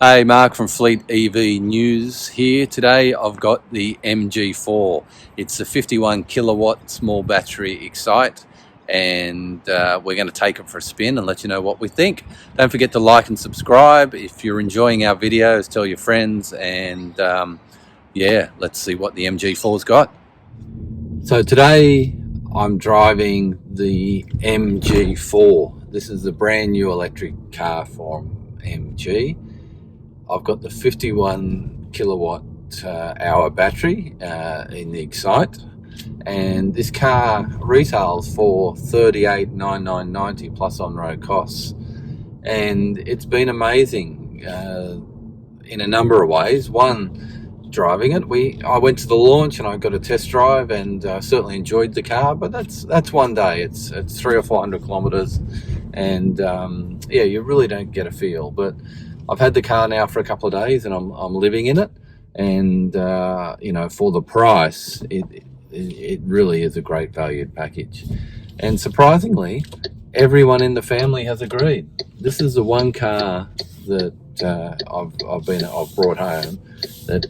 Hey, Mark from Fleet EV News here. Today I've got the MG4. It's a 51 kilowatt small battery Excite, and we're going to take it for a spin and let you know what we think. Don't forget to like and subscribe. If you're enjoying our videos, tell your friends, and yeah, let's see what the MG4's got. So today I'm driving the MG4. This is the brand new electric car from MG. I've got the 51 kilowatt hour battery in the Excite, and this car retails for $38,990 plus on-road costs, and it's been amazing in a number of ways. One, driving it, I went to the launch and I got a test drive, and certainly enjoyed the car, but that's one day. It's 300 or 400 kilometers, and yeah, you really don't get a feel. But I've had the car now for a couple of days, and I'm living in it, and you know, for the price, it really is a great valued package. And surprisingly, everyone in the family has agreed. This is the one car that I've brought home that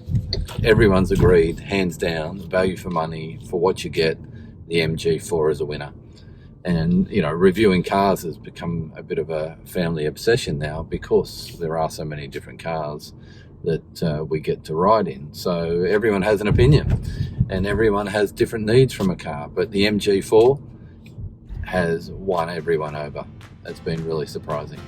everyone's agreed, hands down, value for money for what you get. The MG4 is a winner. And, you know, reviewing cars has become a bit of a family obsession now, because there are so many different cars that we get to ride in. So everyone has an opinion, and everyone has different needs from a car. But the MG4 has won everyone over. It's been really surprising.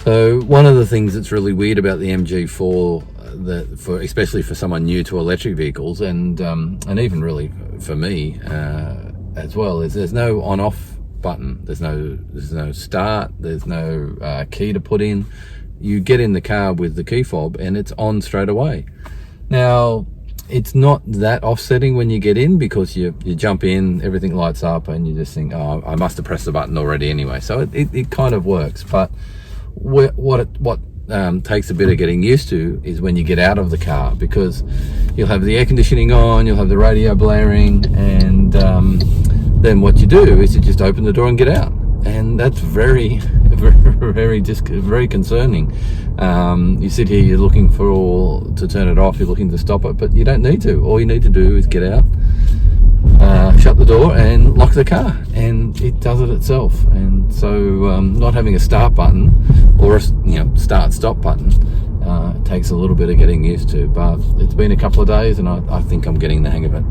So one of the things that's really weird about the MG4, especially for someone new to electric vehicles, and even really for me as well, is there's no on-off button. There's no start. There's no key to put in. You get in the car with the key fob, and it's on straight away. Now, it's not that offsetting when you get in, because you jump in, everything lights up, and you just think, oh, I must have pressed the button already anyway. So it kind of works, but what takes a bit of getting used to is when you get out of the car, because you'll have the air conditioning on, you'll have the radio blaring, and then what you do is you just open the door and get out, and that's very concerning. You sit here, you're looking to turn it off, you're looking to stop it, but you don't need to. All you need to do is get out, shut the door and lock the car, and it does it itself. And so not having a start button or a start stop button takes a little bit of getting used to, but it's been a couple of days, and I think I'm getting the hang of it.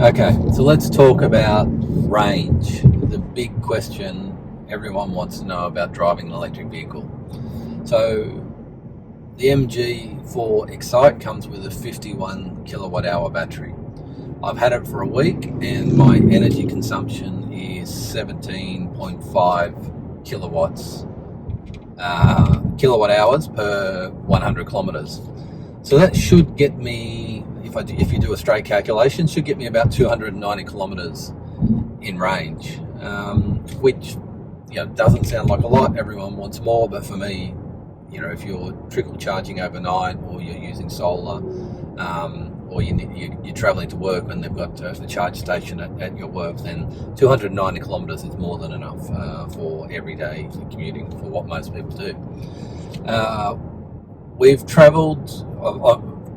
Okay, so let's talk about range, the big question everyone wants to know about driving an electric vehicle. So the MG4 Excite comes with a 51 kilowatt hour battery. I've had it for a week, and my energy consumption is 17.5 kilowatt hours per 100 kilometers. So that should get me, if you do a straight calculation, should get me about 290 kilometers in range, which doesn't sound like a lot. Everyone wants more, but for me, if you're trickle charging overnight, or you're using solar, or you're traveling to work and they've got a charge station at your work, then 290 kilometers is more than enough for everyday commuting, for what most people do. I've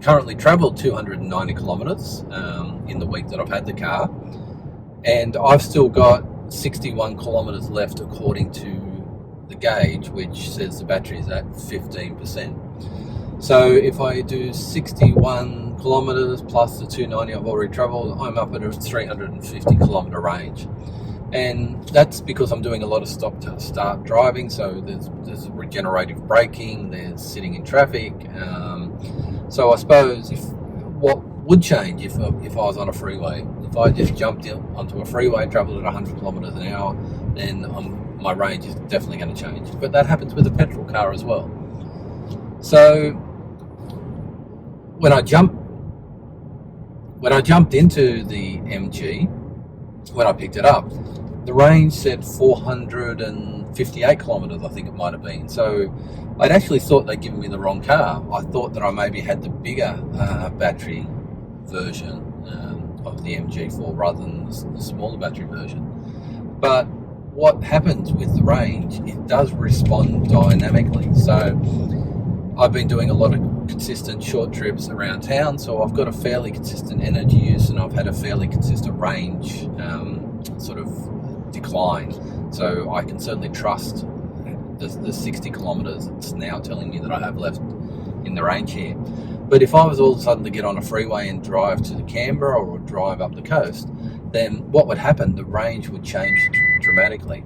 currently traveled 290 kilometers in the week that I've had the car, and I've still got 61 kilometers left according to the gauge, which says the battery is at 15%. So if I do 61 kilometers plus the 290 I've already traveled, I'm up at a 350 kilometer range. And that's because I'm doing a lot of stop to start driving. So there's regenerative braking, there's sitting in traffic. So I suppose what would change if I was on a freeway, If I just jumped onto a freeway, travelled at 100 kilometres an hour, then my range is definitely going to change. But that happens with a petrol car as well. So when I jumped into the MG, when I picked it up, the range said 458 kilometres, I think it might have been. So I'd actually thought they'd given me the wrong car. I thought that I maybe had the bigger battery version of the MG4 rather than the smaller battery version. But what happens with the range, it does respond dynamically. So I've been doing a lot of consistent short trips around town, so I've got a fairly consistent energy use, and I've had a fairly consistent range sort of decline. So I can certainly trust the 60 kilometres it's now telling me that I have left in the range here. But if I was all of a sudden to get on a freeway and drive to the Canberra or drive up the coast, then what would happen? The range would change dramatically.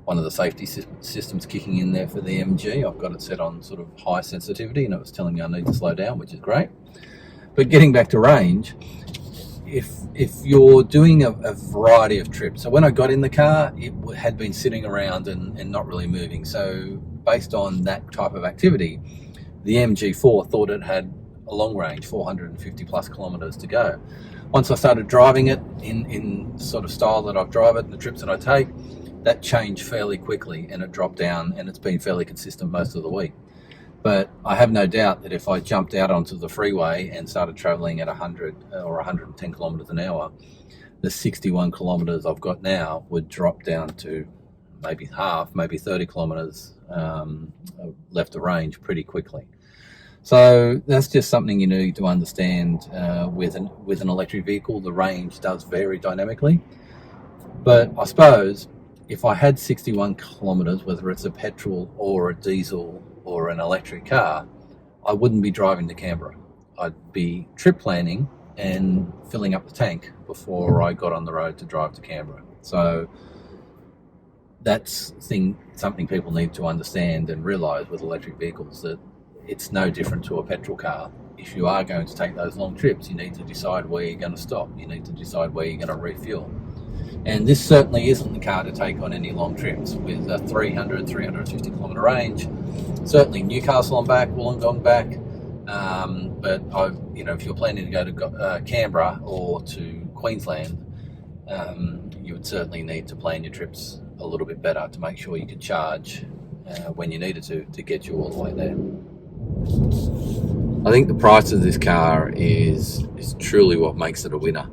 One of the safety systems kicking in there for the MG, I've got it set on sort of high sensitivity, and it was telling me I need to slow down, which is great. But getting back to range, if you're doing a variety of trips, so when I got in the car, it had been sitting around and not really moving. So based on that type of activity, the MG4 thought it had a long range, 450 plus kilometres to go. Once I started driving it in sort of style that I drive it, the trips that I take, that changed fairly quickly, and it dropped down, and it's been fairly consistent most of the week. But I have no doubt that if I jumped out onto the freeway and started travelling at 100 or 110 kilometres an hour, the 61 kilometres I've got now would drop down to maybe half, maybe 30 kilometres left of range pretty quickly. So that's just something you need to understand. With an electric vehicle, the range does vary dynamically. But I suppose if I had 61 kilometres, whether it's a petrol or a diesel or an electric car, I wouldn't be driving to Canberra. I'd be trip planning and filling up the tank before I got on the road to drive to Canberra. So that's something people need to understand and realise with electric vehicles, that it's no different to a petrol car. If you are going to take those long trips, you need to decide where you're going to stop. You need to decide where you're going to refuel. And this certainly isn't the car to take on any long trips with a 350 kilometre range. Certainly Newcastle and back, Wollongong back. But if you're planning to go to Canberra or to Queensland, you would certainly need to plan your trips a little bit better to make sure you could charge when you needed to get you all the way there. I think the price of this car is truly what makes it a winner.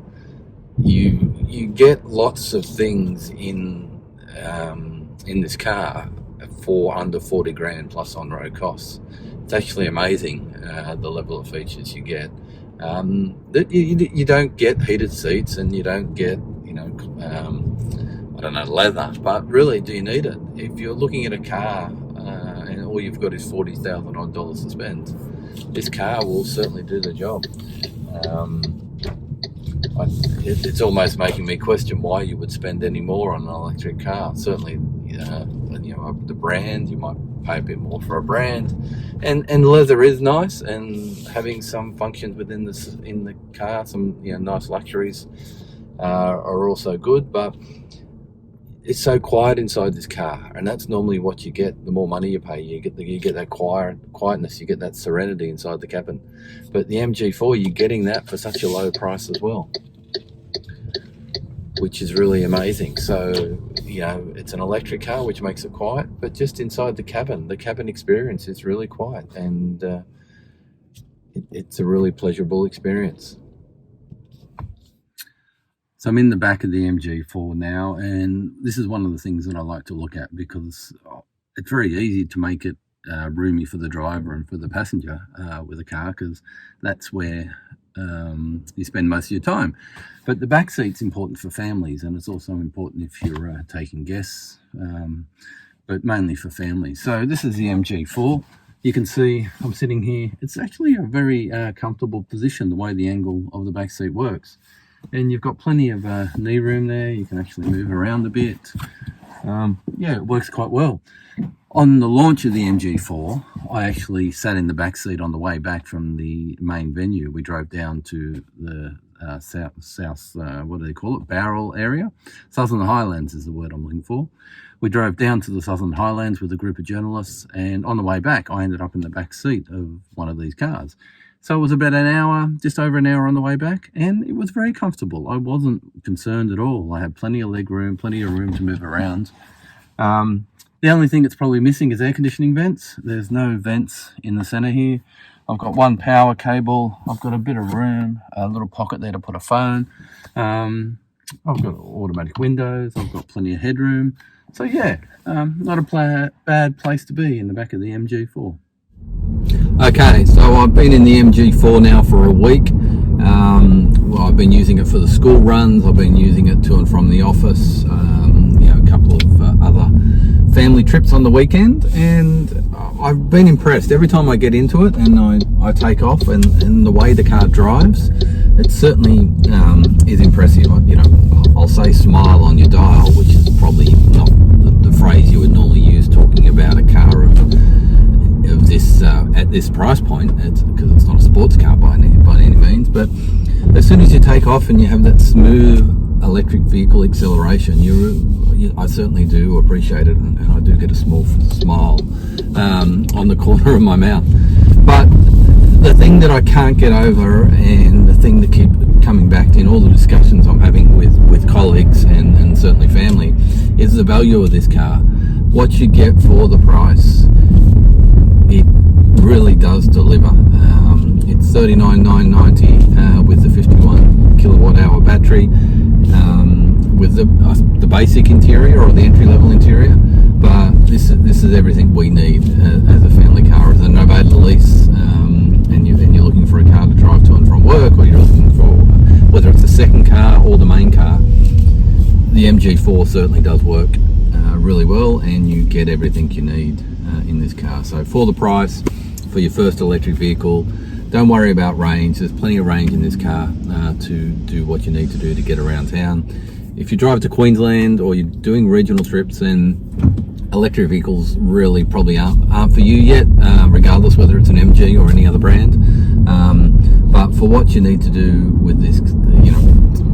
You get lots of things in this car for under 40 grand plus on-road costs. It's actually amazing the level of features you get. That you don't get heated seats, and you don't get leather. But really, do you need it? If you're looking at a car and all you've got is $40,000 odd to spend, this car will certainly do the job. It's almost making me question why you would spend any more on an electric car. Certainly, the brand, you might pay a bit more for a brand, and leather is nice, and having some functions in the car, some nice luxuries are also good. But it's so quiet inside this car, and that's normally what you get. The more money you pay, you get that quietness, you get that serenity inside the cabin. But the MG4, you're getting that for such a low price as well, which is really amazing. So it's an electric car, which makes it quiet, but just inside the cabin experience is really quiet, and it's a really pleasurable experience. So I'm in the back of the MG4 now, and this is one of the things that I like to look at, because it's very easy to make it roomy for the driver and for the passenger with a car, because that's where you spend most of your time. But the back seat's important for families, and it's also important if you're taking guests, but mainly for families. So this is the MG4. You can see I'm sitting here. It's actually a very comfortable position, the way the angle of the back seat works. And you've got plenty of knee room there. You can actually move around a bit. It works quite well. On the launch of the MG4, I actually sat in the back seat on the way back from the main venue. We drove down to the south what do they call it, Barrel area. Southern Highlands is the word I'm looking for. We drove down to the Southern Highlands with a group of journalists, and on the way back I ended up in the back seat of one of these cars. So it was about an hour, just over an hour on the way back, and it was very comfortable. I wasn't concerned at all. I had plenty of leg room, plenty of room to move around. The only thing that's probably missing is air conditioning vents. There's no vents in the center here. I've got one power cable. I've got a bit of room, a little pocket there to put a phone. I've got automatic windows. I've got plenty of headroom. So yeah, not a bad place to be in the back of the MG4. Okay, so I've been in the MG4 now for a week. Well, I've been using it for the school runs. I've been using it to and from the office. A couple of other family trips on the weekend, and I've been impressed every time I get into it and I take off, and the way the car drives, it certainly is impressive. I'll say smile on your dial, which is probably not the phrase you would normally use talking about a car of this at this price point, because it's not a sports car by any means. But as soon as you take off and you have that smooth electric vehicle acceleration, I certainly do appreciate it, and I do get a small smile on the corner of my mouth. But the thing that I can't get over, and the thing that keep coming back in all the discussions I'm having with colleagues and certainly family, is the value of this car. What you get for the price, it really does deliver. It's $39,990 with the 51 kilowatt hour battery, with the basic interior or the entry level interior. But this is everything we need as a family car, as a novated lease, and you're looking for a car to drive to and from work, or you're looking for whether it's a second car or the main car. The MG4 certainly does work really well, and you get everything you need in this car. So for the price, for your first electric vehicle, don't worry about range. There's plenty of range in this car to do what you need to do to get around town. If you drive to Queensland or you're doing regional trips, then electric vehicles really probably aren't for you yet, regardless whether it's an MG or any other brand. But for what you need to do with this,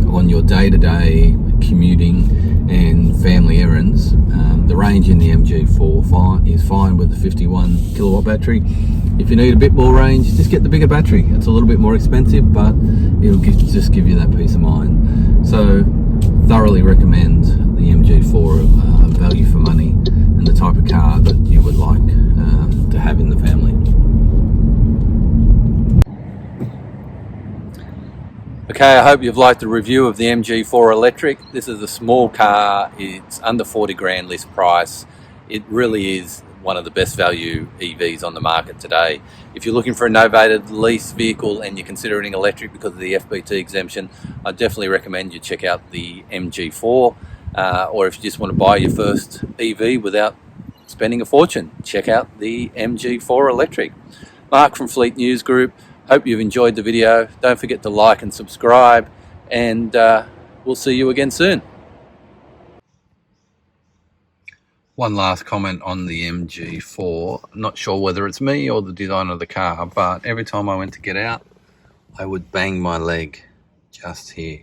on your day-to-day commuting and family errands, the range in the MG4 is fine with the 51 kilowatt battery. If you need a bit more range, just get the bigger battery. It's a little bit more expensive, but it'll just give you that peace of mind. So thoroughly recommend the MG4, value for money, and the type of car that you would like to have in the family. Okay, I hope you've liked the review of the MG4 electric. This is a small car. It's under 40 grand list price. It really is one of the best value EVs on the market today. If you're looking for a novated lease vehicle and you're considering electric because of the FBT exemption, I definitely recommend you check out the MG4. Or if you just want to buy your first EV without spending a fortune, check out the MG4 electric. Mark from Fleet News Group. Hope you've enjoyed the video. Don't forget to like and subscribe, and we'll see you again soon. One last comment on the MG4. I'm not sure whether it's me or the design of the car, but every time I went to get out, I would bang my leg just here.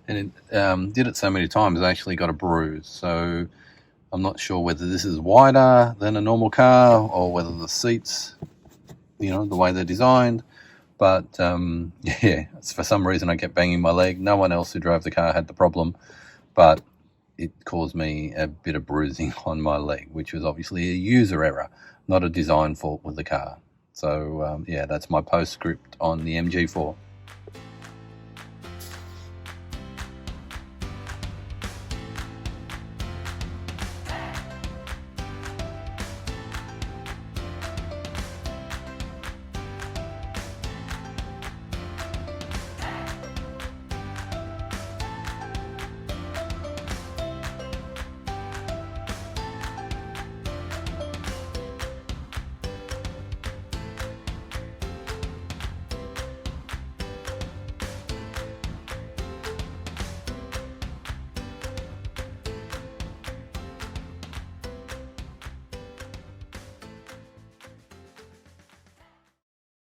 And it did it so many times, I actually got a bruise. So I'm not sure whether this is wider than a normal car or whether the seats, the way they're designed. But yeah, for some reason I kept banging my leg. No one else who drove the car had the problem, but it caused me a bit of bruising on my leg, which was obviously a user error, not a design fault with the car. So yeah, that's my postscript on the MG4.